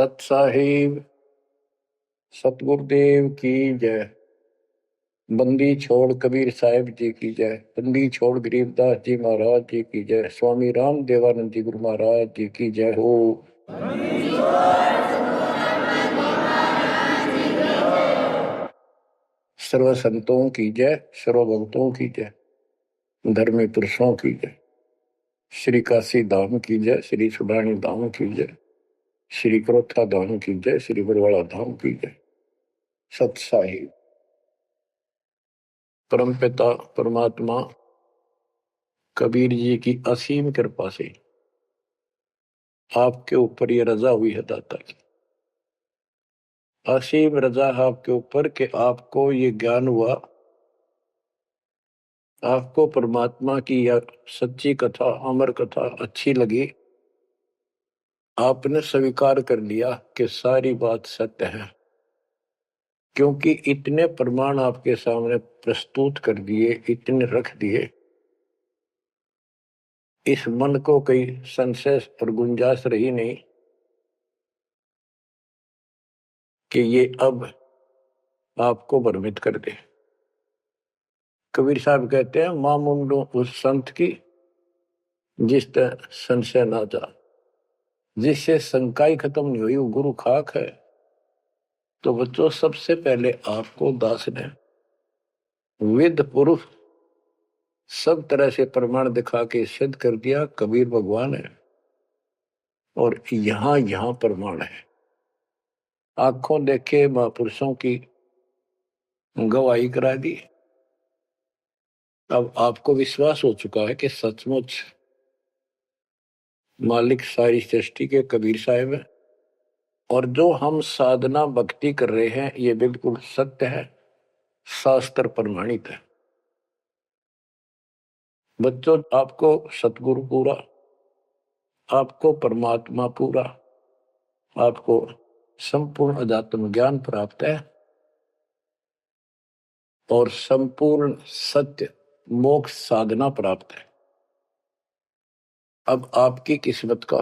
सत साहिब सतगुरुदेव की जय। बंदी छोड़ कबीर साहिब जी की जय। बंदी छोड़ गरीबदास जी महाराज जी की जय। स्वामी राम देवानंद जी गुरु महाराज जी की जय हो। सर्व संतों की जय, सर्व भक्तों की जय, धर्मी पुरुषों की जय। श्री काशी धाम की जय, श्री सुडानी धाम की जय, श्री क्रोथा धाम की जय, श्री बरवाड़ा धाम की जय। सत साहिब परमपिता परमात्मा कबीर जी की असीम कृपा से आपके ऊपर ये रजा हुई है दाता की। असीम रजा है आपके ऊपर कि आपको ये ज्ञान हुआ, आपको परमात्मा की यह सच्ची कथा, अमर कथा अच्छी लगी। आपने स्वीकार कर लिया कि सारी बात सत्य है, क्योंकि इतने प्रमाण आपके सामने प्रस्तुत कर दिए, इतने रख दिए, इस मन को कोई संशय और गुंजाइश रही नहीं कि ये अब आपको भ्रमित कर दे। कबीर साहब कहते हैं, मामुंडो उस संत की जिस तरह संशय ना जा, जिससे शंकाई खत्म नहीं हुई वो गुरु खाक है। तो बच्चों, सबसे पहले आपको दास ने वेद पुरुष सब तरह से प्रमाण दिखा के सिद्ध कर दिया कबीर भगवान है, और यहां प्रमाण है। आंखों देखे महापुरुषों की गवाही करा दी। अब आपको विश्वास हो चुका है कि सचमुच मालिक सारी सृष्टि के कबीर साहिब है, और जो हम साधना भक्ति कर रहे हैं ये बिल्कुल सत्य है, शास्त्र प्रमाणित है। बच्चों, आपको सतगुरु पूरा, आपको परमात्मा पूरा, आपको संपूर्ण अध्यात्म ज्ञान प्राप्त है, और संपूर्ण सत्य मोक्ष साधना प्राप्त है। अब आपकी किस्मत का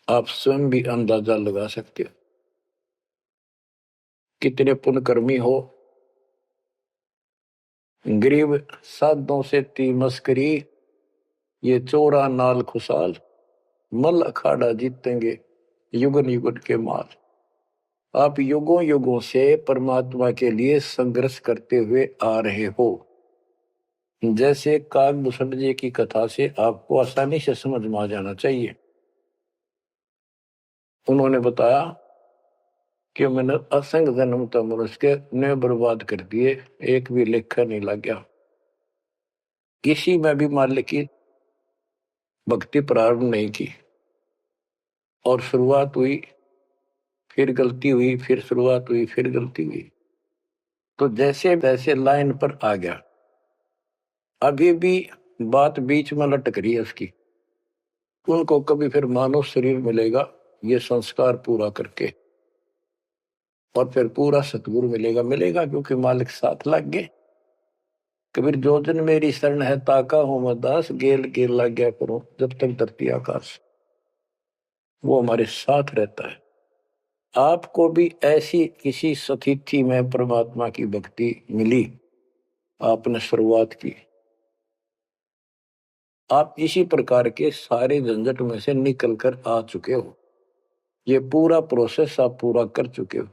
आप स्वयं भी अंदाजा लगा सकते हो। कितने पुण्यकर्मी हो, गरीब साधों से ती मस्करी, ये चोरा नाल खुशाल, मल अखाड़ा जीतेंगे युगन युगन के माल। आप युगों युगों से परमात्मा के लिए संघर्ष करते हुए आ रहे हो। जैसे काकभूषण जी की कथा से आपको आसानी से समझ में आ जाना चाहिए। उन्होंने बताया कि मैंने असंख्य जन्म तो मनुष्य के ने बर्बाद कर दिए, एक भी लेखा नहीं लग गया। किसी में भी मालिक की भक्ति प्रारंभ नहीं की, और शुरुआत हुई, फिर गलती हुई, फिर शुरुआत हुई, फिर गलती हुई, तो जैसे तैसे लाइन पर आ गया। अभी भी बात बीच में लटक रही है उसकी। उनको कभी फिर मानव शरीर मिलेगा ये संस्कार पूरा करके, और फिर पूरा सतगुरु मिलेगा क्योंकि मालिक साथ लग गए। कबीर जो जन मेरी शरण है ताका हो मैं दास, गेल गेल लग गया करो जब तक धरती आकाश। वो हमारे साथ रहता है। आपको भी ऐसी किसी स्थिति में परमात्मा की भक्ति मिली, आपने शुरुआत की, आप इसी प्रकार के सारे झंझट में से निकल कर आ चुके हो। ये पूरा प्रोसेस आप पूरा कर चुके हो।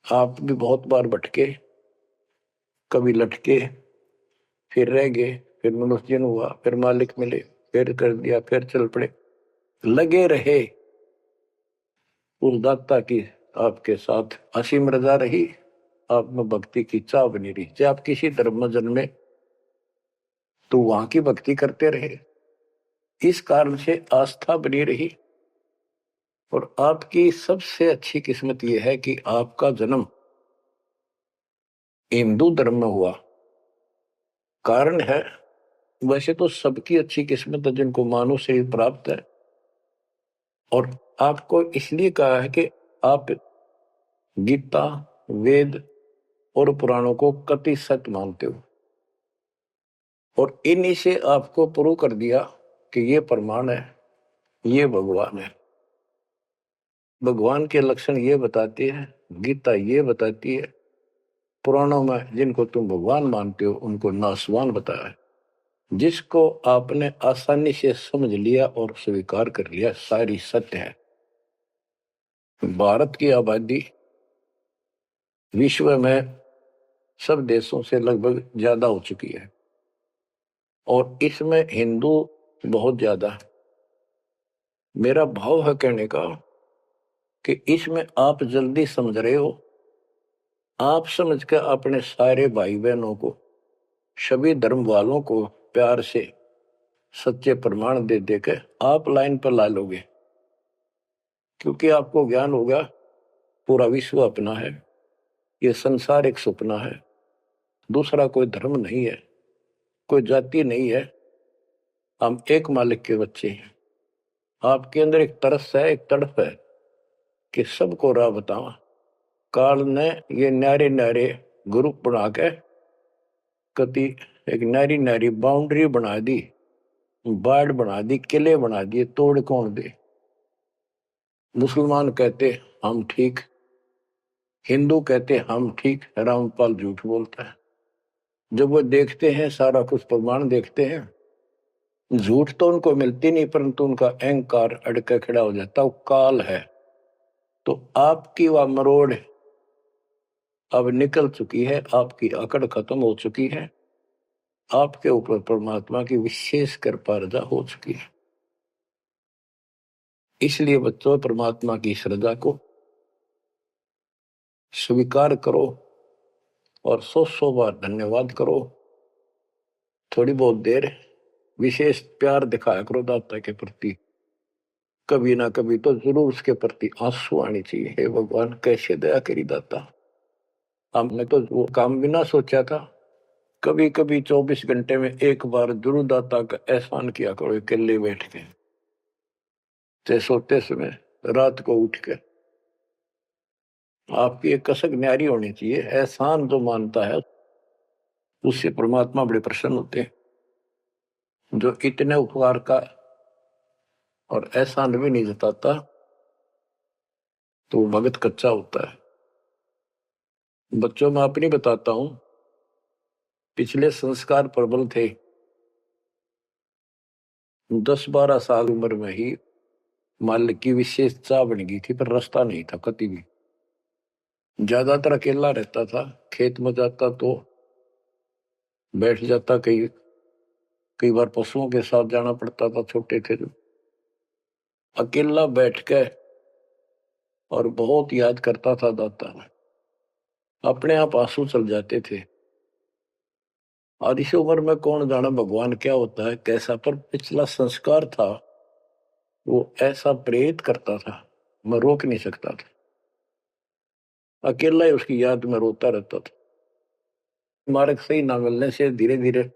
आप भी बहुत बार भटके, कभी लटके, फिर रह गए, फिर मनुष्य जन्म हुआ, फिर मालिक मिले, फिर कर दिया, फिर चल पड़े, लगे रहे। उस दाता की आपके साथ असीम रजा रही, आप में भक्ति की चाह बनी रही। चाहे आप किसी धर्म में जन्मे तो वहां की भक्ति करते रहे, इस कारण से आस्था बनी रही। और आपकी सबसे अच्छी किस्मत यह है कि आपका जन्म हिंदू धर्म में हुआ। कारण है, वैसे तो सबकी अच्छी किस्मत है जिनको मानव शरीर प्राप्त है, और आपको इसलिए कहा है कि आप गीता, वेद और पुराणों को कति सत्य मानते हो, और इन्हीं से आपको प्रूव कर दिया कि ये प्रमाण है, ये भगवान है। भगवान के लक्षण ये बताती है, गीता ये बताती है, पुराणों में जिनको तुम भगवान मानते हो उनको नासवान बताया है। जिसको आपने आसानी से समझ लिया और स्वीकार कर लिया, सारी सत्य है। भारत की आबादी विश्व में सब देशों से लगभग ज्यादा हो चुकी है और इसमें हिंदू बहुत ज्यादा है। मेरा भाव है कहने का कि इसमें आप जल्दी समझ रहे हो। आप समझ कर अपने सारे भाई बहनों को, सभी धर्म वालों को प्यार से सच्चे प्रमाण दे देकर आप लाइन पर ला लोगे, क्योंकि आपको ज्ञान होगा पूरा विश्व अपना है, ये संसार एक सपना है, दूसरा कोई धर्म नहीं है, कोई जाति नहीं है, हम एक मालिक के बच्चे हैं। आपके अंदर एक तरस है, एक तड़प है कि सबको राह बतावा। काल ने ये न्यारे न्यारे ग्रुप बना के कति एक नारी नारी बाउंड्री बना दी, बाढ़ बना दी, किले बना दिए, तोड़ कौन दे। मुसलमान कहते हम ठीक, हिंदू कहते हम ठीक, रामपाल झूठ बोलता है। जब वो देखते हैं सारा कुछ प्रमाण देखते हैं, झूठ तो उनको मिलती नहीं, परंतु उनका अहंकार अड़के खड़ा हो जाता, वो काल है। तो आपकी वह मरोड़ अब निकल चुकी है, आपकी अकड़ खत्म हो चुकी है, आपके ऊपर परमात्मा की विशेष कृपा रजा हो चुकी है। इसलिए बच्चों, परमात्मा की श्रद्धा को स्वीकार करो और 100 बार धन्यवाद करो। थोड़ी बहुत देर विशेष प्यार दिखाया करो दाता के प्रति, कभी ना कभी तो जरूर उसके प्रति आंसू आनी चाहिए। हे भगवान, कैसे दया करी दाता, हमने तो वो काम भी ना सोचा था। कभी कभी 24 घंटे में एक बार जरूर दाता का एहसान किया करो, अकेले बैठ के, चाहे सोते समय, रात को उठ के। आपकी एक कसक न्यारी होनी चाहिए। एहसान जो मानता है उससे परमात्मा बड़े प्रसन्न होते हैं। जो इतने उपकार का और एहसान भी नहीं जताता तो भगत कच्चा होता है। बच्चों में अपनी बताता हूं, पिछले संस्कार प्रबल थे। 10-12 साल उम्र में ही माल की विशेष चाह बन गई थी, पर रास्ता नहीं था कति भी। ज्यादातर अकेला रहता था, खेत में जाता तो बैठ जाता, कई बार पशुओं के साथ जाना पड़ता था, छोटे थे जो। अकेला बैठ के और बहुत याद करता था दाता, अपने आप आंसू चल जाते थे। और इस उम्र में कौन जाना भगवान क्या होता है कैसा, पर पिछला संस्कार था वो ऐसा प्रेरित करता था, मैं रोक नहीं सकता था। अकेला ही उसकी याद में रोता रहता था। मार्ग सही ना मिलने से धीरे धीरे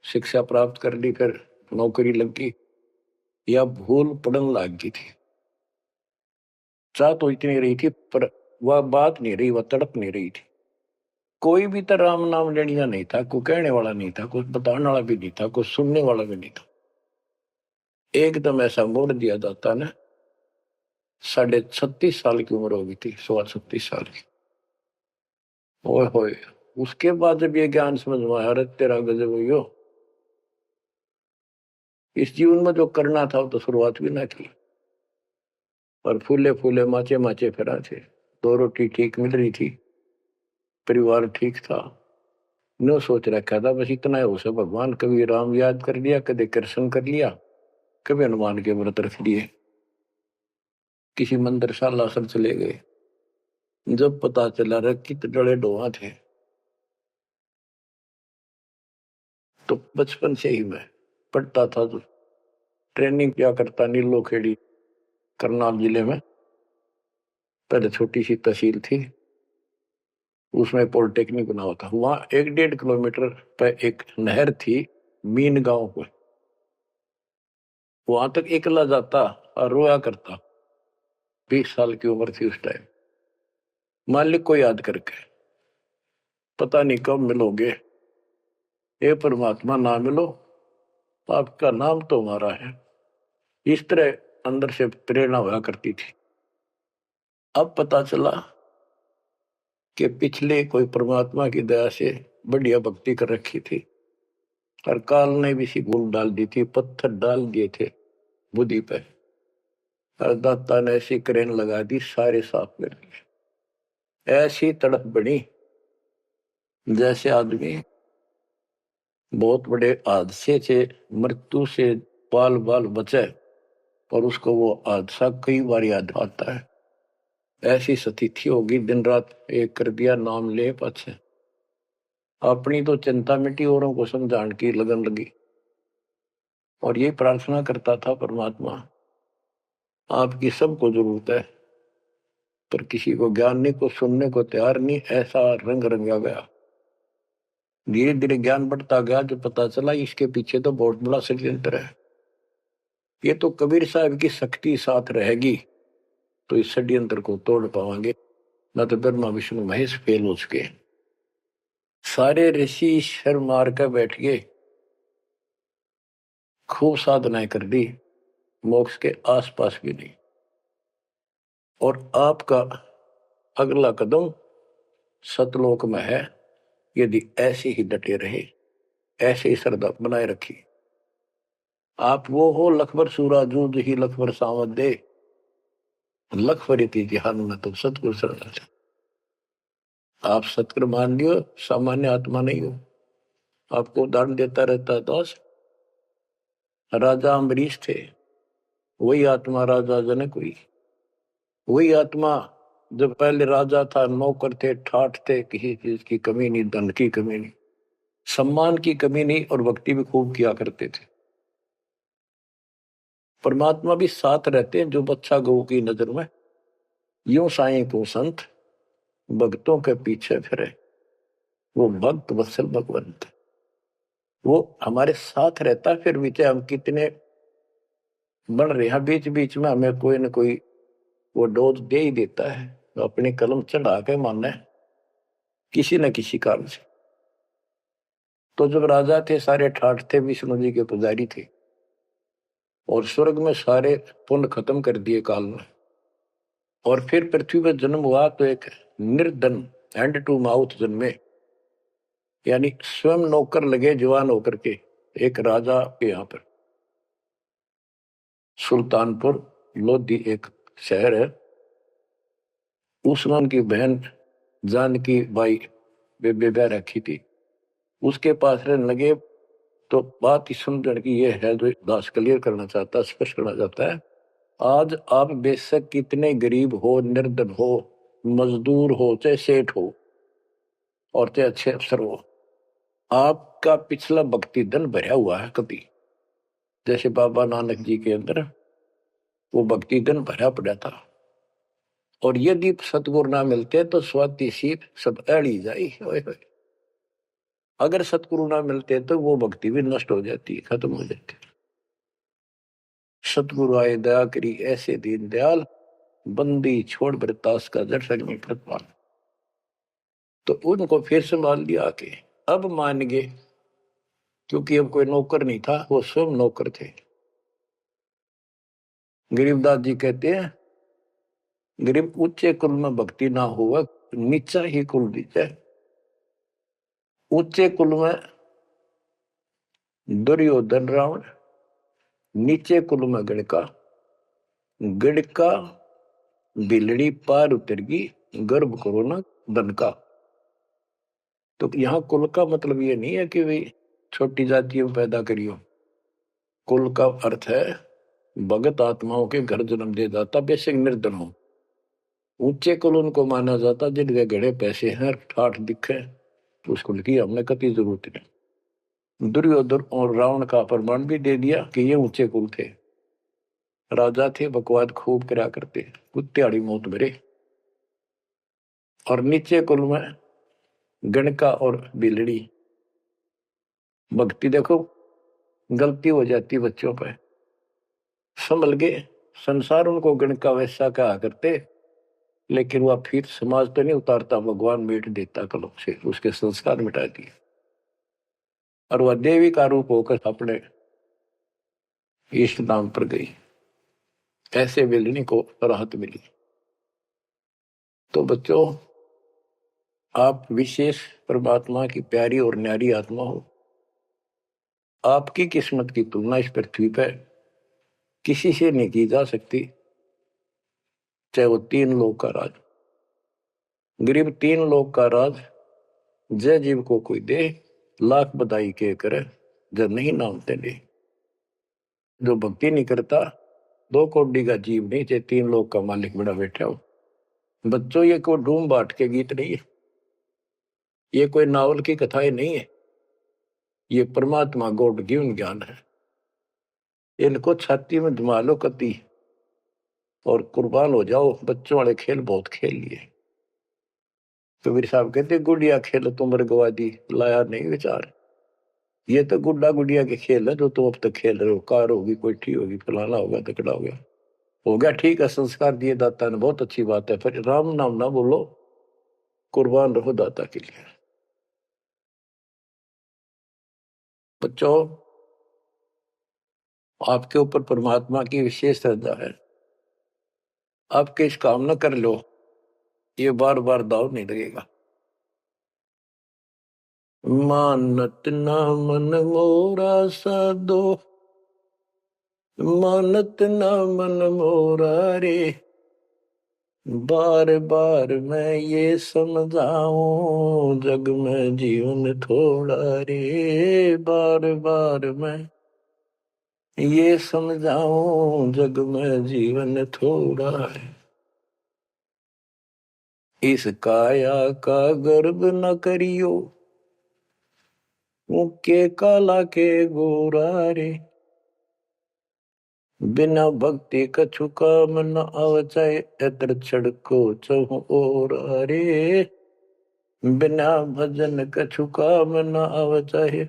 शिक्षा प्राप्त कर ली, फिर नौकरी लग गई, या भूल पड़न लग गई थी। चाह तो इतनी रही थी, पर वह बात नहीं रही, वह तड़प नहीं रही थी। कोई भी तो राम नाम लेनिया नहीं था, कोई कहने वाला नहीं था, कुछ बताने वाला भी नहीं था, कुछ सुनने वाला भी नहीं था। एकदम ऐसा मोड़ दिया दाता ने। 36.5 साल की उम्र हो गई थी, 36.5 साल की। ओए होए, उसके बाद जब ये ज्ञान समझ में आया, अरे तेरा गजब हो, इस जीवन में जो करना था वो तो शुरुआत भी ना की। और फूले फूले माचे माचे फिरा थे, 2 रोटी ठीक मिल रही थी, परिवार ठीक था। न सोच रखा था बस इतना है उसे, भगवान कभी राम याद कर लिया, कभी कृष्ण कर लिया, कभी हनुमान के व्रत रख लिए, किसी मंदिर सालासर चले गए। जब पता चला रे कित डले डोहा थे, तो बचपन से ही मैं पढ़ता था, तो ट्रेनिंग क्या करता नीलो खेड़ी करनाल जिले में। पहले छोटी सी तहसील थी, उसमें पॉलिटेक्निक बना हुआ था। वहां 1-1.5 किलोमीटर पे एक नहर थी, मीन गांव को। वहां तक एकला जाता और रोया करता। 20 साल की उम्र थी उस टाइम। मालिक को याद करके, पता नहीं कब मिलोगे, हे परमात्मा ना मिलो, आपका नाम तो हमारा है। इस तरह अंदर से प्रेरणा हुआ करती थी। अब पता चला कि पिछले कोई परमात्मा की दया से बढ़िया भक्ति कर रखी थी और काल ने भी सी भूल डाल दी थी, पत्थर डाल दिए थे बुद्धि पे और दाता ने ऐसी करेन लगा दी, सारे साफ कर दिए। ऐसी तड़प बनी जैसे आदमी बहुत बड़े हादसे से मृत्यु से बाल बाल बचे और उसको वो हादसा कई बार याद आता है। ऐसी स्थिति होगी, दिन रात एक कर दिया, नाम ले पाछे। अपनी तो चिंता मिटी, औरों को समझाने की लगन लगी और ये प्रार्थना करता था, परमात्मा आपकी सबको जरूरत है पर किसी को ज्ञान को सुनने को तैयार नहीं। ऐसा रंग रंगा गया, धीरे धीरे ज्ञान बढ़ता गया, जो पता चला इसके पीछे तो बहुत बड़ा षड्यंत्र है। ये तो कबीर साहब की शक्ति साथ रहेगी तो इस षड्यंत्र को तोड़ पाएंगे, न तो ब्रह्मा विष्णु महेश फेल हो चुके। सारे ऋषि शर मार कर बैठ गए, खूब साधनाएं कर दी, मोक्ष के आसपास भी नहीं। और आपका अगला कदम सतलोक में है, यदि ऐसे ही डटे रहे, ऐसे ही श्रद्धा बनाए रखी। आप वो हो लखबर सूरा जूझ ही लखबर सावत दे, लखबर जिहान में तो सतगुरु शरण। आप सतगुरु मान लियो, सामान्य आत्मा नहीं हो। आपको उदाहरण देता रहता है दोस्त, राजा अम्बरीश थे, वही आत्मा राजा जनक हुई। वही आत्मा जब पहले राजा था, नौकर थे, ठाठ थे, किसी चीज की कमी नहीं, धन की कमी नहीं, सम्मान की कमी नहीं, और भक्ति भी खूब किया करते थे। परमात्मा भी साथ रहते हैं जो बच्चा गऊ की नजर में, यूं साईं को संत भक्तों के पीछे फिरे, वो भक्त वत्सल भगवंत, वो हमारे साथ रहता। फिर भी चाहे हम कितने बढ़ रहे हैं, बीच बीच में हमें कोई न कोई वो डोज दे ही देता है, तो अपनी कलम चढ़ा के मानना है किसी न किसी कारण से। तो जब राजा थे, सारे ठाठ थे, विष्णु जी के पुजारी थे, और स्वर्ग में सारे पुण्य खत्म कर दिए काल में, और फिर पृथ्वी पर जन्म हुआ तो एक निर्धन हैंड टू माउथ जन्मे, यानी स्वयं नौकर लगे जवान होकर के एक राजा के यहाँ पर। सुल्तानपुर लोधी एक शहर है, उसमें उनकी बहन जानकी बाई बेबे रखी थी, उसके पास रहने लगे। तो बात ही समझने की ये है जो दास क्लियर करना चाहता है, स्पष्ट करना चाहता है। आज आप बेशक कितने गरीब हो, निर्धन हो, मजदूर हो, चाहे सेठ हो और चाहे अच्छे अफसर हो, आपका पिछला भक्ति धन भरा हुआ है कभी। जैसे बाबा नानक जी के अंदर वो भक्ति धन भरा पड़ा था, और यदि सतगुरु ना मिलते तो स्वाति सीप सब अड़ी जाई। अगर सतगुरु ना मिलते तो वो भक्ति भी नष्ट हो जाती, खत्म हो जाती। सतगुरु आए दया करी, ऐसे दीन दयाल, बंदी छोड़ बरतास का जड़ सगनी कृपाल। तो उनको फिर संभाल लिया आके, अब मान गए, क्योंकि अब कोई नौकर नहीं था, वो स्वयं नौकर थे। गरीबदास जी कहते हैं, गरीब ऊंचे कुल में भक्ति ना हुआ, नीचा ही कुल दीजिए। ऊंचे कुल में दुर्योधन रावण, नीचे कुल में गणका, गणका बिलड़ी पार उतर गई, गर्भ करो ना धन का। तो यहाँ कुल का मतलब ये नहीं है कि भाई छोटी जातियों में पैदा करियो। कुल का अर्थ है भगत आत्माओं के घर जन्म दे जाता, बेसिक निर्धन हो। ऊंचे कुल उनको माना जाता जिनके घड़े पैसे हैं, ठाठ दिखे, तो उसको लिखी हमने कति जरूरत नहीं। दुर्योधन और रावण का प्रमाण भी दे दिया कि ये ऊंचे कुल थे, राजा थे, बकवाद खूब करा करते, कुत्तेआड़ी मौत भरे। और नीचे कुल में गणका और बिलड़ी, भक्ति देखो गलती हो जाती बच्चों पर, संभल गए। संसार उनको गणका वैसा कहा करते, लेकिन वह फिर समाज तो नहीं उतारता, भगवान मिट देता कलम से, उसके संस्कार मिटा दिए, और वह देवी का रूप होकर अपने इष्ट धाम पर गई। ऐसे बिलनी को राहत मिली। तो बच्चों, आप विशेष परमात्मा की प्यारी और न्यारी आत्मा हो। आपकी किस्मत की तुलना इस पृथ्वी पर किसी से नहीं की जा सकती, चाहे वो 3 लोक का राज, गरीब 3 लोक का राज जय जीव को कोई दे, लाख बधाई के करे, जब नहीं नामते ले। जो भक्ति नहीं करता, 2 कौड़ी का जीव नहीं, चाहे 3 लोक का मालिक बड़ा बैठा हो। बच्चों, ये कोई डूम बाट के गीत नहीं है, ये कोई नावल की कथाएं नहीं है, ये परमात्मा गॉड गिवन ज्ञान है। इनको छाती में जमा लो कति और कुर्बान हो जाओ। बच्चों वाले खेल बहुत खेल लिए। कबीर साहब कहते, गुड़िया खेल तुम गवा दी, लाया नहीं विचार। ये तो गुड्डा गुड़िया के खेल है जो तुम अब तक खेल रहे हो। कार होगी, कोठी होगी, फलाना होगा, तकड़ा हो गया ठीक है, संस्कार दिए दाता ने, बहुत अच्छी बात है, फिर राम नाम ना बोलो, कुर्बान रहो दाता के लिए। बच्चों, आपके ऊपर परमात्मा की विशेष श्रद्धा है। आपके इस काम न कर लो, ये बार बार दाव नहीं लगेगा। मानत ना मन मोरा साधो, मानत ना मन मोरा रे, बार बार मैं ये समझाऊं, जग में जीवन थोड़ा रे। बार बार मैं ये समझाऊं, जग में जीवन थोड़ा है। इस काया का गर्व न करियो, के काला के गोरा रे। बिना भक्ति कछु काम न आवचाए, एतर छड़को चहु और रे। बिना भजन कछु काम न आवचाए,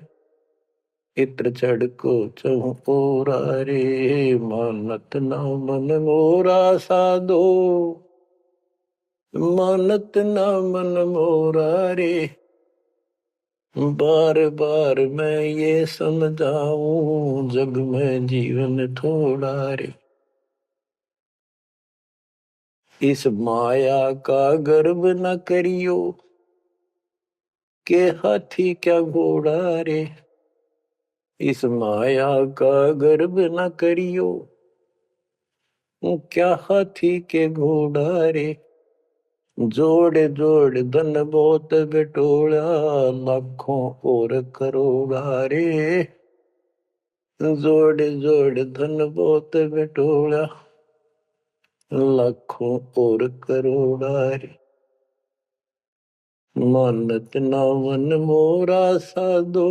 इत्र छड़को चहु और रे। मानत न मन मोरा साधो, मानत न मन मोरा रे। बार बार मैं ये समझाऊं, जग में जीवन थोड़ा रे। इस माया का गर्व न करियो, के हाथी क्या घोड़ा रे। इस माया का गर्व न करियो, क्या हाथी के घोड़ा रे। जोड़ जोड़ धन बहुत बिटोड़ा, लाखों और करोड़ा रे। जोड़ जोड़ धन बहुत बिटोड़ा, लाखों और करोड़ा रे। मानत ना मन मोरा साधो,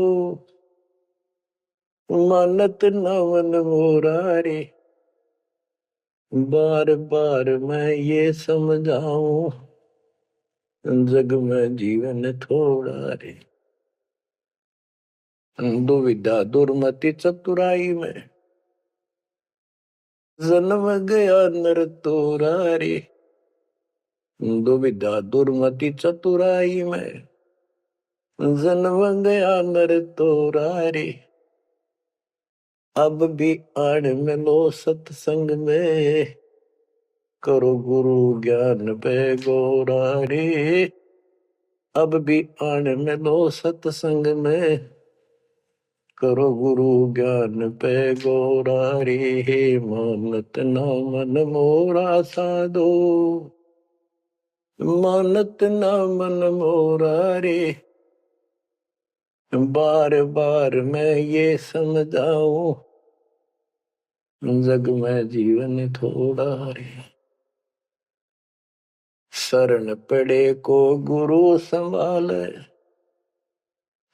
मानत ना मन मोरा रे। बार बार मैं ये समझाऊं, जग में जीवन थोड़ा रे। दुविधा दुर्मति चतुराई में, जन्म गया नर तोरा रे। दुविधा दुर्मति चतुराई में, जन्म गया नर तोरा रे। अब भी आड़ मिलो सत्संग में, करो गुरु ज्ञान पे गोरा रे। अब भी आड़ मिलो सत्संग में, करो गुरु ज्ञान पे गोरा रे। मानत ना मन मोरा साधो, मानत ना मन मोरा रे। बार बार मैं ये समझाऊं, जग में जीवन थोड़ा रे। शरण पड़े को गुरु संभाले,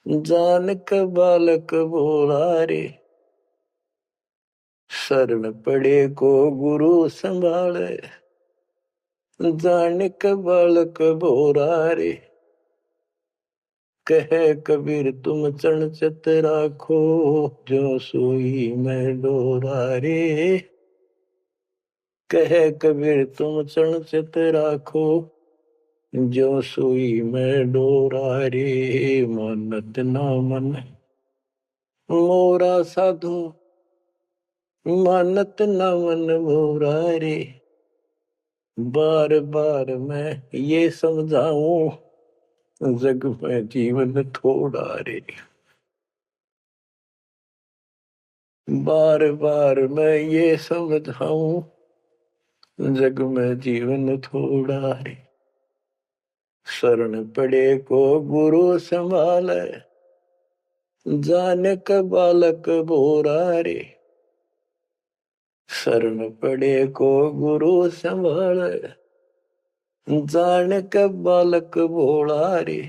जान के बालक बोला रे। शरण पड़े को गुरु संभाले, जान के बालक बोला रे। कहे कबीर तुम चरण चित राखो, जो सोई मैं डोरा रे। कहे कबीर तुम चरण चित राखो, जो सोई मैं डोरा रे। मानत ना मन मोरा साधो, मानत ना मन मोरा रे। बार बार मैं ये समझाऊं, जग में जीवन थोड़ा रे। बार बार मैं ये समझाऊं, जग में जीवन थोड़ा रे। शरण पड़े को गुरु संभाले, जाने का बालक बोरा रे। शरण पड़े को गुरु संभाले, जाने का बालक भोला रे।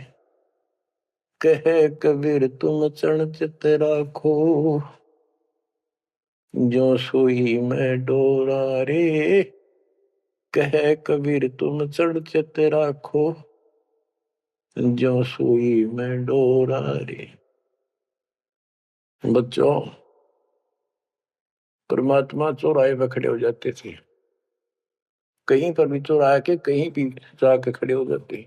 कहे कबीर तुम चरण चित राखो, जो सुई में डोरा रे। कहे कबीर तुम चरण चित राखो, जो सुई में डोरा रे। बच्चों, परमात्मा चौराहे पे खड़े हो जाते थे, कहीं पर भी चौराहे के कहीं भी जाके खड़े हो जाते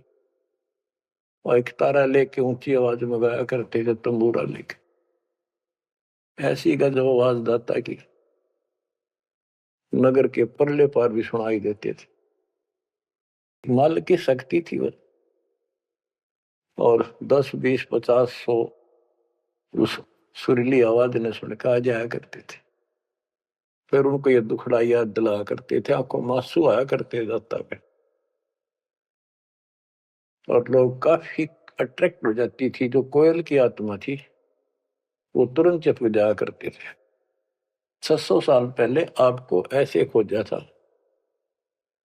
और एक तारा लेके ऊंची आवाज में गाया करते थे, तंबूरा लेके। ऐसी गजब आवाज दाता की नगर के परले पार भी सुनाई देते थे। मालिक की शक्ति थी वो। और 10, 20, 50, 100 उस सुरीली आवाज ने सुन के आ जाया करते थे। फिर उनको ये दुखड़ा याद दिलाया करते थे, आंखों में आंसू आया करते दाता पे। और लोग काफी अट्रैक्ट हो जाती थी। जो कोयल की आत्मा थी वो तुरंत चप जाया करते थे। 600 साल पहले आपको ऐसे खोजा था।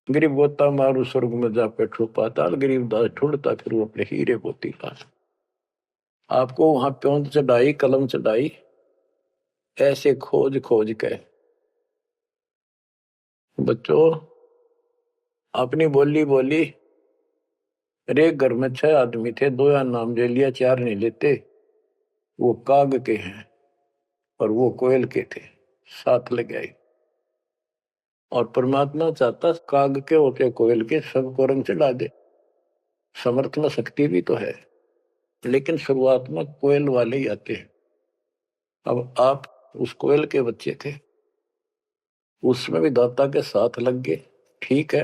गरीब गोता मारू स्वर्ग में जा बैठो पाताल, गरीब दास ढूंढता फिर वो अपने हीरे मोती पास। आपको वहां प्योंद चढ़ाई, कलम चढ़ाई, ऐसे खोज खोज के। बच्चों, अपनी बोली बोली। एक घर में 6 आदमी थे, 2 या नाम ले लिया, 4 नहीं लेते। वो काग के हैं और वो कोयल के थे, साथ लग गए। और परमात्मा चाहता काग के होते कोयल के सबको रंग चढ़ा दे। समर्थ में शक्ति भी तो है, लेकिन शुरुआत में कोयल वाले ही आते हैं। अब आप उस कोयल के बच्चे थे, उसमें भी दाता के साथ लग गए। ठीक है,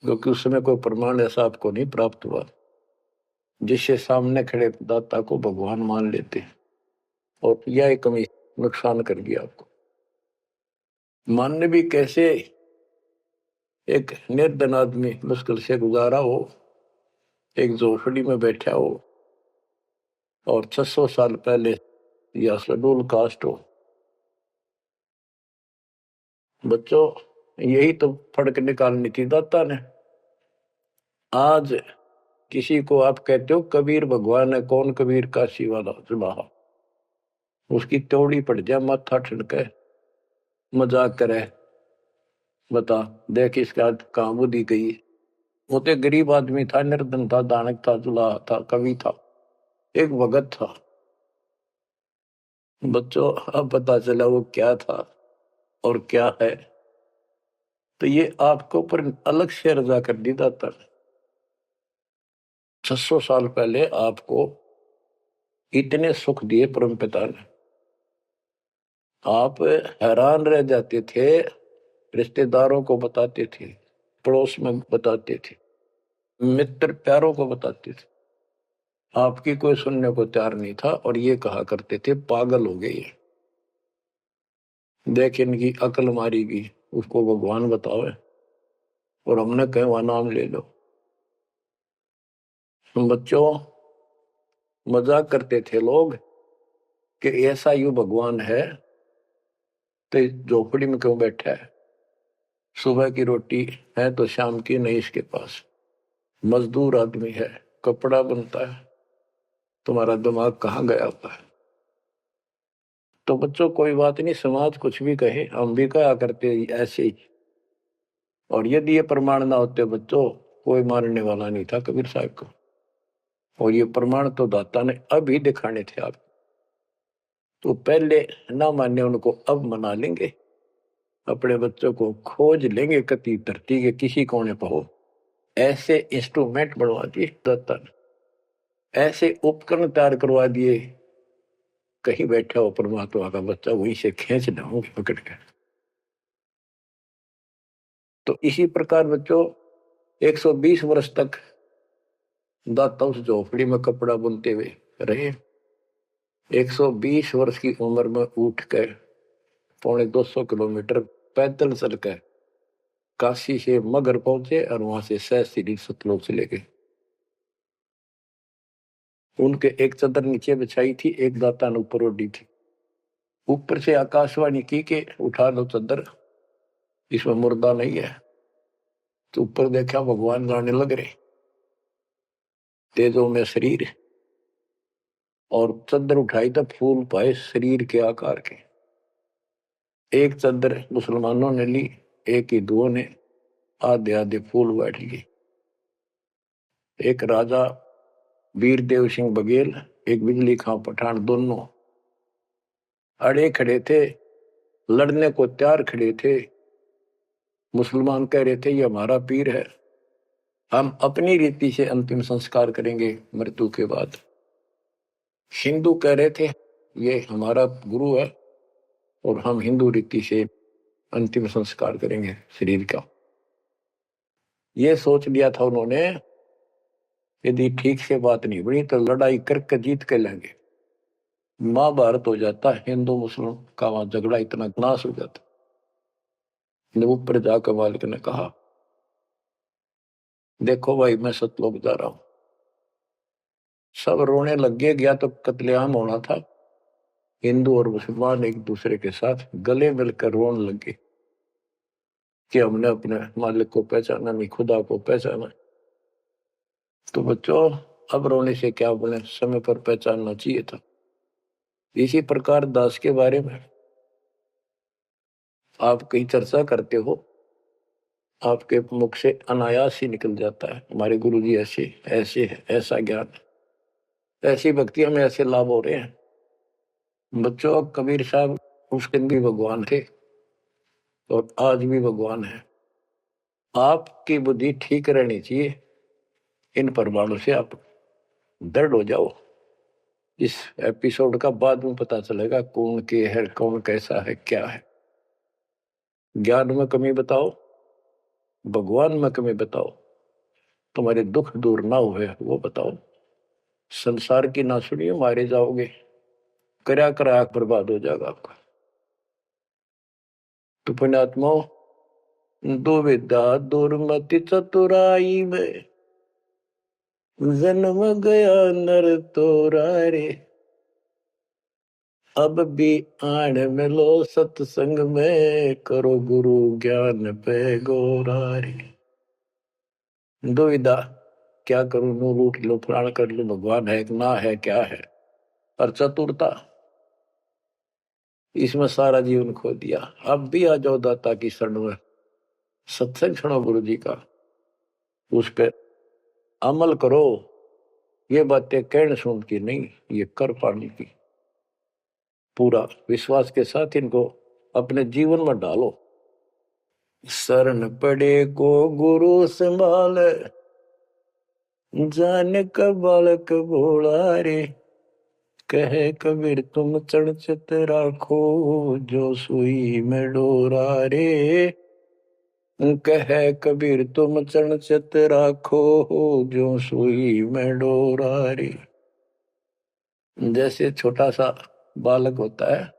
क्योंकि उस समय कोई प्रमाण ऐसा आपको नहीं प्राप्त हुआ जिससे सामने खड़े दाता को भगवान मान लेते। और यह कमी नुकसान कर गया आपको। मानने भी कैसे? एक निर्धन आदमी मुश्किल से गुजारा हो, एक झोपड़ी में बैठा हो, और 600 साल पहले या शेड्यूल कास्ट हो। बच्चों, यही तो फर्क निकालनी थी दाता ने। आज किसी को आप कहते हो कबीर भगवान है, कौन कबीर? काशी वाला जुलाहा। उसकी त्योड़ी पड़ जाए, माथा ठनके, मजाक करे, बता देख इसका कहां बुद्धि गई। वो तो गरीब आदमी था, निर्धन था, दानक था, जुलाहा था, कवि था, एक भगत था। बच्चों, अब पता चला वो क्या था और क्या है। तो ये आपको ऊपर अलग से रजा कर दी दाता ने। 600 साल पहले आपको इतने सुख दिए परम पिता ने, आप हैरान रह जाते थे। रिश्तेदारों को बताते थे, पड़ोस में बताते थे, मित्र प्यारों को बताते थे। आपकी कोई सुनने को तैयार नहीं था और ये कहा करते थे पागल हो गए, देख इनकी अकल मारी गई, उसको भगवान बताओ। और हमने कहे वहां नाम ले लो। बच्चों, मजाक करते थे लोग कि ऐसा यू भगवान है तो झोपड़ी में क्यों बैठा है? सुबह की रोटी है तो शाम की नहीं इसके पास। मजदूर आदमी है, कपड़ा बनता है, तुम्हारा दिमाग कहाँ गया हुआ है? तो बच्चों, कोई बात नहीं, समाज कुछ भी कहे, हम भी कहा करते ऐसे ही। और यदि ये प्रमाण ना होते बच्चों, कोई मानने वाला नहीं था कबीर साहब को। और ये प्रमाण तो दाता ने अभी दिखाने थे आप। तो पहले ना माने उनको, अब मना लेंगे। अपने बच्चों को खोज लेंगे कति धरती के किसी कोने पर हो। ऐसे इंस्ट्रूमेंट बनवा दिए दाता ने, ऐसे उपकरण तैयार करवा दिए, कहीं बैठा हो परमात्मा का बच्चा वहीं से खींच लाऊंगे पकड़ कर। तो इसी प्रकार बच्चों 120 वर्ष तक दाता उस झोपड़ी में कपड़ा बुनते हुए रहे। 120 वर्ष की उम्र में उठ कर 250 किलोमीटर पैदल चलकर काशी से मगर पहुंचे और वहां से सहस्त्री सतलोक चले गए। उनके एक चादर नीचे बिछाई थी, एक दाता ने ऊपर ओढ़ी थी। ऊपर से आकाशवाणी की के उठा लो चादर, इसमें मुर्दा नहीं है। तो ऊपर देखा भगवान गाने लग रहे, तेजों में शरीर, और चादर उठाई तो फूल पाए शरीर के आकार के। एक चादर मुसलमानों ने ली, एक हिंदुओं ने आधे आधे फूल बैठ लिए। एक राजा वीरदेव सिंह बघेल, एक बिजली खां पठान, दोनों अड़े खड़े थे, लड़ने को तैयार खड़े थे। मुसलमान कह रहे थे ये हमारा पीर है, हम अपनी रीति से अंतिम संस्कार करेंगे मृत्यु के बाद। हिंदू कह रहे थे ये हमारा गुरु है और हम हिंदू रीति से अंतिम संस्कार करेंगे शरीर का। ये सोच लिया था उन्होंने, यदि ठीक से बात नहीं बनी तो लड़ाई करके जीत के लेंगे। महाभारत हो जाता, हिंदू मुस्लिम का वहां झगड़ा इतना नाश हो जाता। ऊपर जाकर मालिक ने कहा देखो भाई मैं सतलोक जा रहा हूं। सब रोने लग गया तो कत्लेआम होना था। हिंदू और मुसलमान एक दूसरे के साथ गले मिलकर रोने लगे कि हमने अपने मालिक को पहचाना नहीं, खुदा को पहचाना। तो बच्चों अब रोने से क्या बने, समय पर पहचानना चाहिए था। इसी प्रकार दास के बारे में आप कहीं चर्चा करते हो, आपके मुख से अनायास ही निकल जाता है हमारे गुरुजी ऐसे ऐसे है, ऐसा ज्ञान, ऐसी भक्ति हमें ऐसे लाभ हो रहे हैं। बच्चों कबीर साहब उस दिन भी भगवान थे और आज भी भगवान है। आपकी बुद्धि ठीक रहनी चाहिए, इन प्रमाणों से आप दृढ़ हो जाओ। इस एपिसोड का बाद में पता चलेगा कौन के है, कौन कैसा है, क्या है। ज्ञान में कमी बताओ, भगवान में कमी बताओ, तुम्हारे दुख दूर ना हुए वो बताओ। संसार की ना सुनिए, मारे जाओगे, करा करा बर्बाद हो जाएगा आपका। तो पुण्यात्माओं, दुविधा दुर्मति चतुराई में जन्म गया नर तोरा रे। अब भी आण मिलो सत्संग में, करो गुरु ज्ञान पे गोरा रे। दुविधा, क्या करूं, नो लूट लो, फलाना कर लो, भगवान है ना है, क्या है। और चतुरता, इसमें सारा जीवन खो दिया। अब भी आ जाओ दाता की शरण में, सत्संग सुनो गुरु जी का, उस पर अमल करो। ये बातें कहने सुन की नहीं, ये कर पाने की। पूरा विश्वास के साथ इनको अपने जीवन में डालो। शरण पड़े को गुरु संभाल, जान का बालक भोला रे। कहे कबीर तुम चढ़ चित राखो, जो सुई में डोरा रे। कहे कबीर तुम चढ़ चित राखो, जो सुई में डोरा रे। जैसे छोटा सा बालक होता है,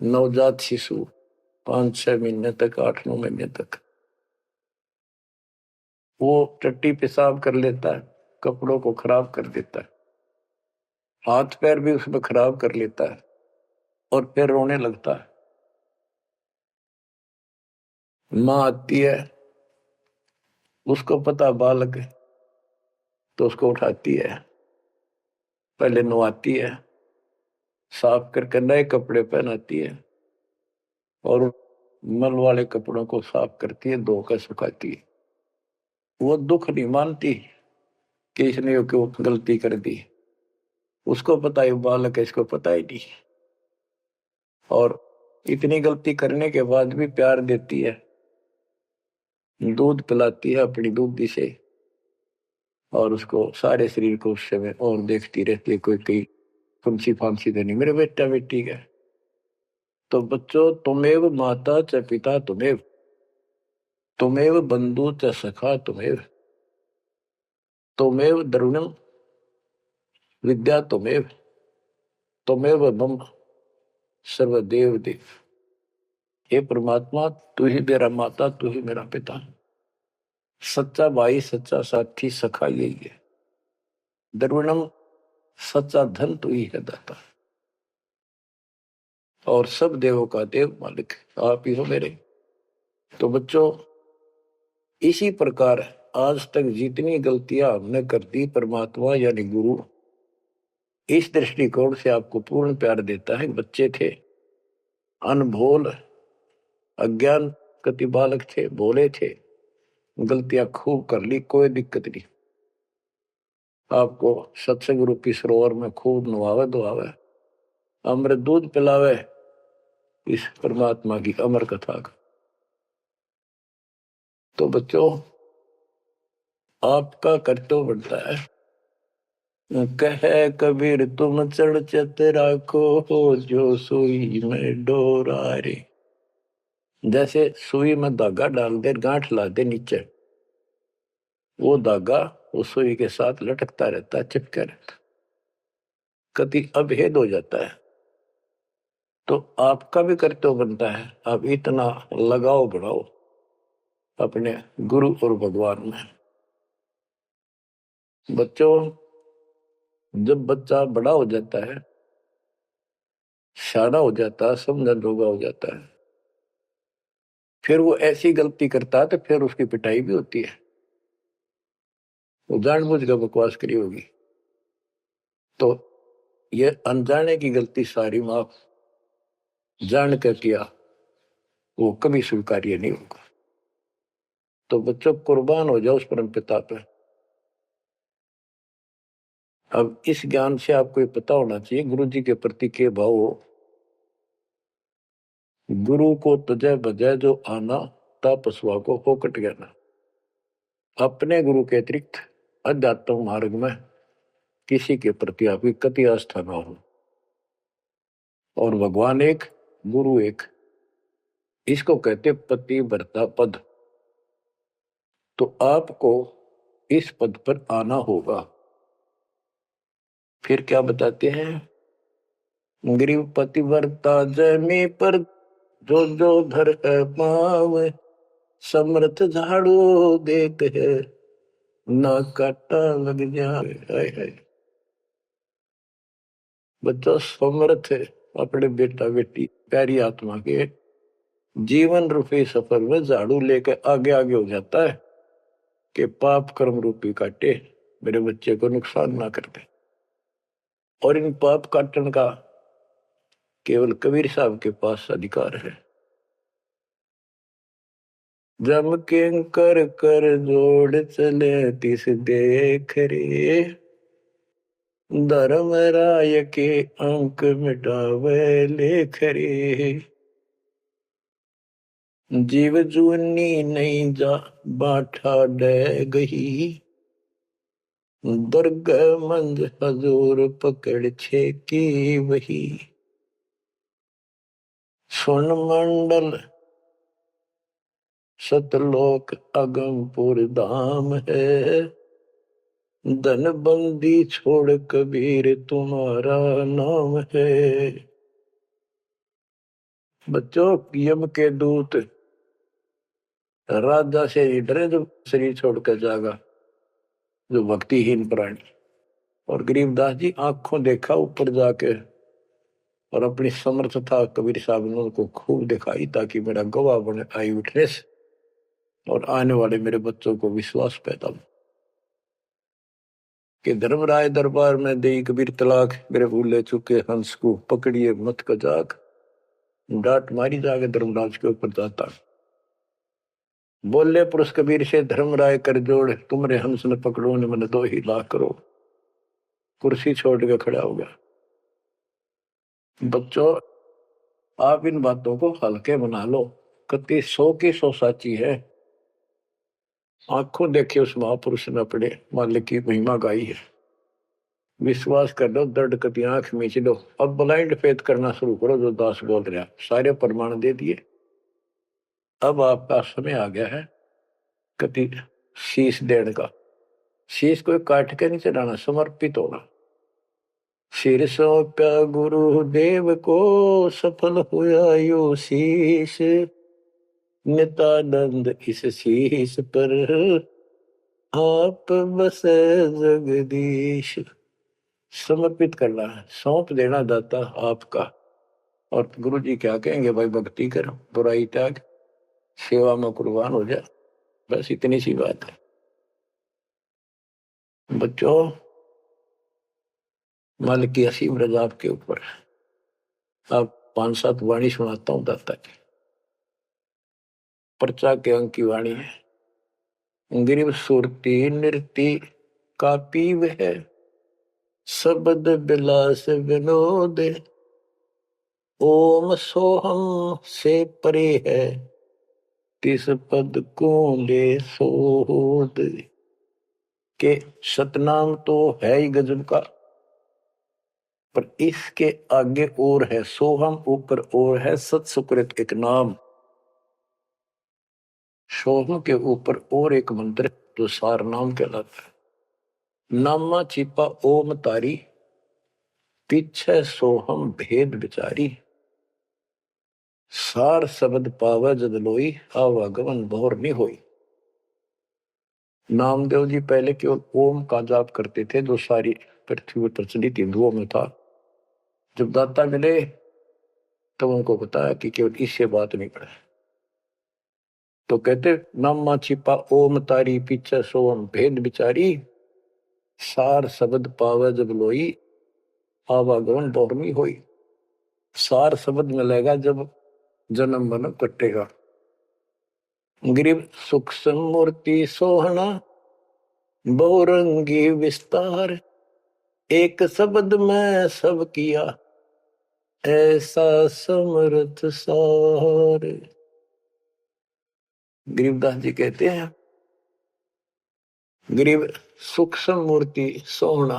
नवजात शिशु, 5-6 महीने तक, 8-9 महीने तक, वो टट्टी पेशाब कर लेता है, कपड़ों को खराब कर देता है, हाथ पैर भी उसमें खराब कर लेता है और फिर रोने लगता है। माँ आती है, उसको पता बालक है, तो उसको उठाती है, पहले नवाती है, साफ करके नए कपड़े पहनाती है और मल वाले कपड़ों को साफ करती है, धोकर सुखाती है। वो दुख नहीं मानती कि इसने क्यों गलती कर दी, उसको पता है बालक है, इसको पता ही नहीं। और इतनी गलती करने के बाद भी प्यार देती है, दूध पिलाती है अपनी दूधी से, और उसको सारे शरीर को उस समय और देखती रहती है कोई कहीं फंसी फांसी तो नहीं मेरे बेटा बेटी का। तो बच्चों, तुमेव माता च पिता तुमेव, तुमेव बंधु च सखा तुमेव, तुमेव द्रविणम विद्या तुमेव, तुमेव मम सर्वदेव देव। हे परमात्मा, तू ही मेरा माता, तू ही मेरा पिता, सच्चा भाई, सच्चा साथी, सखा यही है। द्रविणम, सच्चा धन तू ही है दाता, और सब देवों का देव मालिक आप ही हो मेरे। तो बच्चों, इसी प्रकार आज तक जितनी गलतियां हमने कर दी, परमात्मा यानी गुरु इस दृष्टिकोण से आपको पूर्ण प्यार देता है। बच्चे थे, अनभोल अज्ञान कति बालक थे, भोले थे, गलतियां खूब कर ली, कोई दिक्कत नहीं। आपको सत्संग रूपी सरोवर में खूब नवावे धोआवे, अमृत दूध पिलावे इस परमात्मा की अमर कथा का। तो बच्चों, आपका कर्तव्य बनता है, कहे कबीर तुम चढ़ चत राखो, जो सुई में डोरा रे। जैसे सुई में धागा डाल दे, गांठ ला दे नीचे, वो धागा उस सुई के साथ लटकता रहता है, चिपका रहता, कभी अभेद हो जाता है। तो आपका भी कर्तव्य बनता है, आप इतना लगाव बढ़ाओ अपने गुरु और भगवान में। बच्चों, जब बच्चा बड़ा हो जाता है, शाना हो जाता है, समझन जोगा हो जाता है, फिर वो ऐसी गलती करता है तो फिर उसकी पिटाई भी होती है। वो जानबूझ कर बकवास करी होगी, तो ये अनजाने की गलती सारी माफ जान कर किया, वो कभी स्वीकार्य नहीं होगा। तो बच्चों, कुर्बान हो जाओ उस परम पिता पे। अब इस ज्ञान से आपको ये पता होना चाहिए गुरु जी के प्रति के भाव हो। गुरु को तुझे बजाय जो आना, तापसवा को फोकट गया। अपने गुरु के अतिरिक्त अध्यात्म मार्ग में किसी के प्रति आपकी कति आस्था ना हो। और भगवान एक, गुरु एक, इसको कहते पतिव्रता पद। तो आपको इस पद पर आना होगा। फिर क्या बताते हैं, ग्रीव पतिव्रता जमी पर जो जो धर है पाव, समर्थ झाड़ू देते है ना काटा लग जाए। बच्चा समर्थ है अपने बेटा बेटी प्यारी आत्मा के जीवन रूपी सफर में झाड़ू लेकर आगे आगे हो जाता है कि पाप कर्म रूपी काटे मेरे बच्चे को नुकसान ना कर दे। और इन पाप काटने का केवल कबीर साहब के पास अधिकार है। जम के कर कर जोड़ चले तिस देख रे, धर्म राय के अंक मिटावे लेख रे। जीव जूनी नहीं जा बाठा डे गही, दुर्ग मंज हजूर पकड़ छे की वही। स्वर्ण मंडल सतलोक अगमपुर धाम है, धन बंदी छोड़ कबीर तुम्हारा नाम है। बच्चों, यम के दूत राजा से डरे जो शरीर छोड़कर जागा, जो भक्तिहीन प्राणी। और गरीबदास जी आंखों देखा ऊपर जाके, और अपनी समर्थता कबीर साहब ने उनको खूब दिखाई, ताकि मेरा गवाह बने आई विटनेस, और आने वाले मेरे बच्चों को विश्वास पैदा हो कि धर्मराय दरबार में दे कबीर तलाक, मेरे भूले चुके हंस को पकड़िए मत कजाक। डांट मारी जाके धर्मराज के ऊपर जाता, बोले पुरुष कबीर से धर्मराय कर जोड़, तुमरे हंस न पकड़ो ने मन 2 ही लाख करो। कुर्सी छोड़ के खड़ा हो गया। बच्चों, आप इन बातों को हल्के बना लो, कति 100 की 100 साची है। आंखों देखे उस महापुरुष ने अपने मालिक की महिमा गाई है। विश्वास कर लो, दर्द कति आंख मीच लो। अब ब्लाइंड फेथ करना शुरू करो, जो दास बोल रहा, सारे प्रमाण दे दिए। अब आपका समय आ गया है कति शीश देने का, शीश को काट के नहीं चढ़ाना, समर्पित होना। सिर सौंप्या गुरुदेव को, सफल हुआ यो शीश, नित्यानंद इस शीश पर आप बसे जगदीश। समर्पित करना है, सौंप देना दाता आपका। और गुरु जी क्या कहेंगे, भाई भक्ति कर, बुराई त्याग, सेवा में कुर्बान हो जा। बस इतनी सी बात है बच्चों। मालिक की असीम रजा आपके ऊपर। अब 5-7 वाणी सुनाता हूं दाता की। पर्चा के अंक की वाणी है। गिरिव सुरती नृति का पीव है, शब्द बिलास विनोद, ओम सोहम से परे है, तिस पद को ले सोद। के सतनाम तो है ही गजब का, पर इसके आगे और है सोहम, ऊपर और है सत सुकृत एक नाम। सोहम के ऊपर और एक मंत्र जो सार नाम कहलाता है। नामा छिपा ओम तारी, पीछे सोहम भेद विचारी, सार शब्द पावे जद लोई, आवागमन भौर नहीं होई। नामदेव जी पहले केवल ओम का जाप करते थे, जो सारी पृथ्वी पर प्रचलित हिंदुओं में था। जब दाता मिले तो उनको बताया कि केवल इससे बात नहीं पड़े, तो कहते नामा छिपा ओम तारी, पीछे सोम भेद विचारी, सार शब्द पावे जब लोई, आवागमन बहुरमी होई। सार शब्द मिलेगा जब जन्म मन कटेगा। गिरिव सूक्ष्म मूर्ति सोहना, बहुरंगी विस्तार, एक शब्द में सब किया, ऐसा समर्थ सार। गरीबदास जी कहते हैं, गरीब सूक्ष्म मूर्ति सोहना,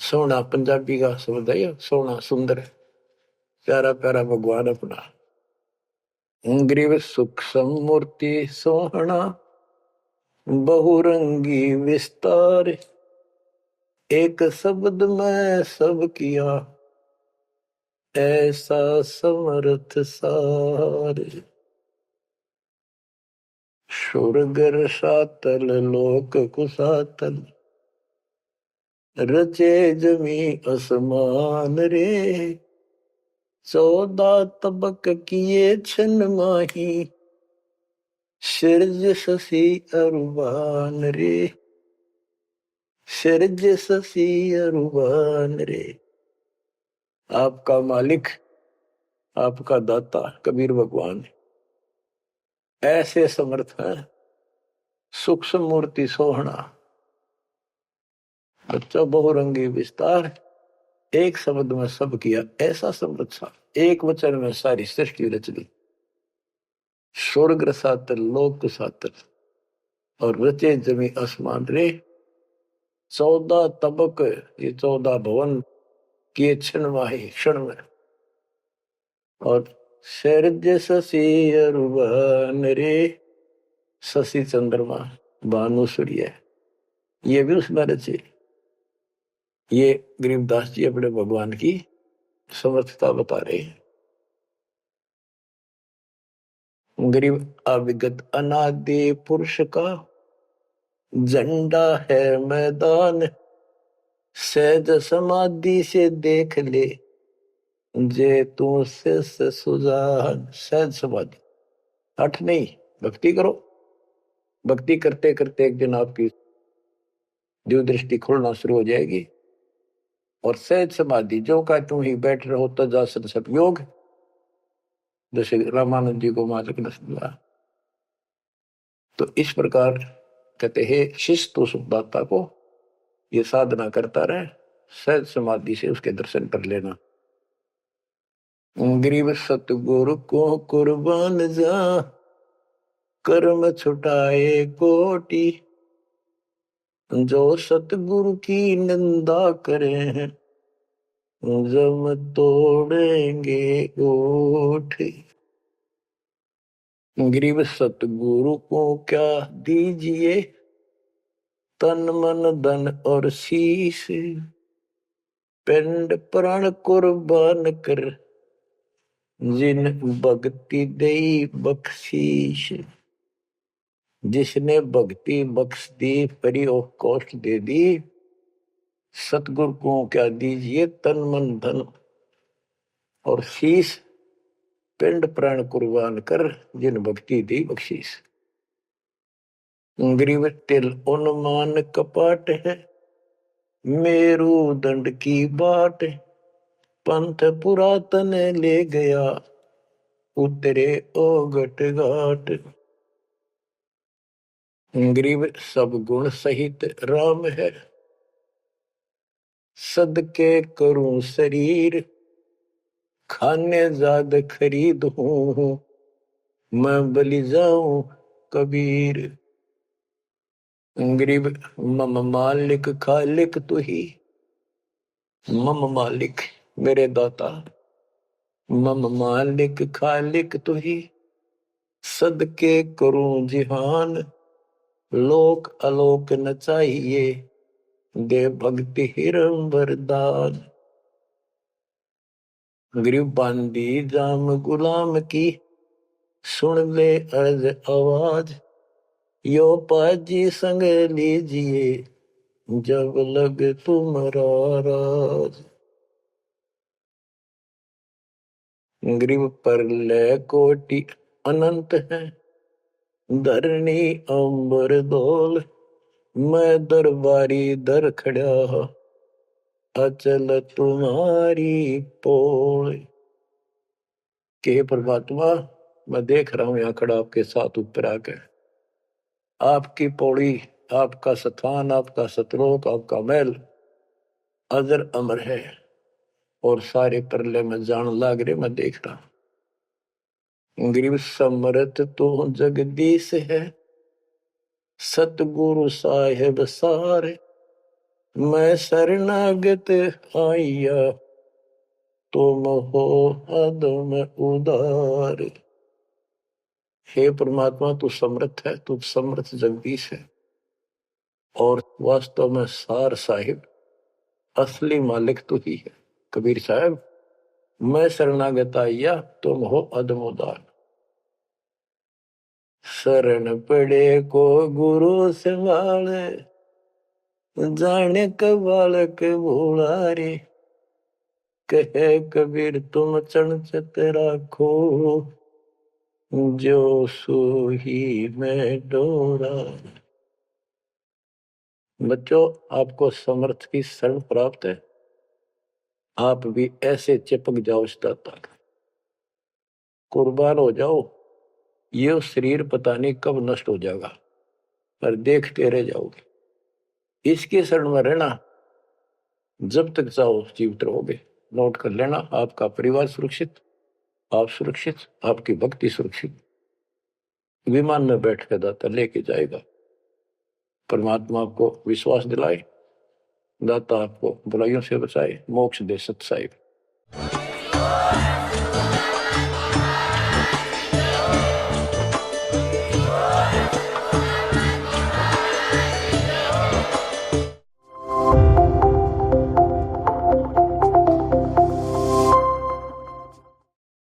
सोहना पंजाबी का शब्द है, सोहना सुंदर, प्यारा प्यारा भगवान अपना। गरीब सूक्ष्म मूर्ति सोहना, बहुरंगी विस्तार, एक शब्द में सब किया, ऐसा समर्थ सार। सुरगर सातल लोक कुसातल, रचे जमी असमान रे, 14 तबक किए छन माही, सिरज शशि अरुबान रे, सिरज शशि अरुबान रे। आपका मालिक, आपका दाता कबीर भगवान ऐसे समर्थ है। सूक्ष्म मूर्ति सोहना, बच्चा बहुरंगी विस्तार, एक शब्द में सब किया, ऐसा समर्थ सा, एक वचन में सारी सृष्टि रच दी। स्वर्ग सातल लोक सातल, और रचे जमी आसमान रे, 14 तबक, ये 14 भवन किए क्षण वाही क्षण में, और शरज शशि अरुबान रे, शशि चंद्रमा भानु सूर्य, ये भी उसमें रचे। ये गरीबदास जी अपने भगवान की समर्थता बता रहे हैं। गरीब अविगत अनादि पुरुष का झंडा है मैदान, सहज समाधि से देख ले, जे तू से सुजान। सहज समाधि, हठ नहीं, भक्ति करो। भक्ति करते करते एक दिन आपकी दिव्य दृष्टि खुलना शुरू हो जाएगी। और सहज समाधि, जो का तुम ही बैठ रहो तजासन सब योग, जैसे रामानंद जी को मालिक ने सुना। तो इस प्रकार कहते हैं शिष्य तो सुखदाता को ये साधना करता रहे, सहज समाधि से उसके दर्शन कर लेना। गरीब सतगुरु को कुर्बान जा, कर्म छुटाए कोटि, जो सतगुरु की निंदा करे हैं, जम तोड़ेंगे ओठ। गरीब सतगुरु को क्या दीजिए, तन मन धन और शीश, पिंड प्राण कुर्बान कर, जिन भक्ति दई बख्शीश। जिसने भक्ति बख्श दी, फ्री ऑफ कॉस्ट दे दी, सतगुरु को क्या दीजिए, तन मन धन और शीश, पिंड प्राण कुर्बान कर, जिन भक्ति दी बख्शीश। गरीब तिल उन्मान कपाट है, मेरू दंड की बाट, पंथ पुरातन ले गया, उतरे ओगट घाट। गरीब सब गुण सहित राम है, सदके करूं शरीर, खाने जाद खरीद हूं, मैं बलि जाऊं कबीर। गरीब मम मालिक खालिक तू ही, मम मालिक मेरे दाता, मम मालिक खालिक तू ही, सदके करूं जिहान, लोक अलोक न चाहिए, दे भक्ति हिरम वरदान। गरीब बांदी जाम गुलाम की, सुन ले अर्ज आवाज, यो पाजी संग लीजिए, जब लग तुम्हारा राज। गरीब परलय कोटि अनंत है, धरणी अंबर डोल, मैं दरबारी दर खड़ा, अचल तुम्हारी पोल। के परमात्मा, मैं देख रहा हूं यहां खड़ा आपके साथ ऊपर आकर, आपकी पौड़ी, आपका स्थान, आपका सतलोक, आपका महल अजर अमर है, और सारे परले में जान लाग रहे, मैं देख रहा हूं। गरीब समरथ तो जगदीश है, सतगुरु साहेब सारे, मैं शरणागत आइया, तुम हो अदम उदार। हे परमात्मा, तू समर्थ है, तू समर्थ जगदीश है, और वास्तव में सार साहिब असली मालिक तू ही है। कबीर साहब, मैं शरणागत आइया, तुम हो अदम उदार। शरण पड़े को गुरु संभाले, जाने का बालक भोला रे, कहे कबीर तुम चणचत राखो, जो सोही में डोरा। बच्चों, आपको समर्थ की शरण प्राप्त है, आप भी ऐसे चिपक जाओ इस दाता का, कुर्बान हो जाओ। ये शरीर पता नहीं कब नष्ट हो जाएगा, पर देखते रह जाओगे। इसके शरण में रहना, जब तक चाहो जीवित रहोगे। नोट कर लेना, आपका परिवार सुरक्षित, आप सुरक्षित, आपकी भक्ति सुरक्षित। विमान में बैठ कर दाता लेके जाएगा। परमात्मा आपको विश्वास दिलाए, दाता आपको बुराइयों से बचाए, मोक्ष दे सत साहिब।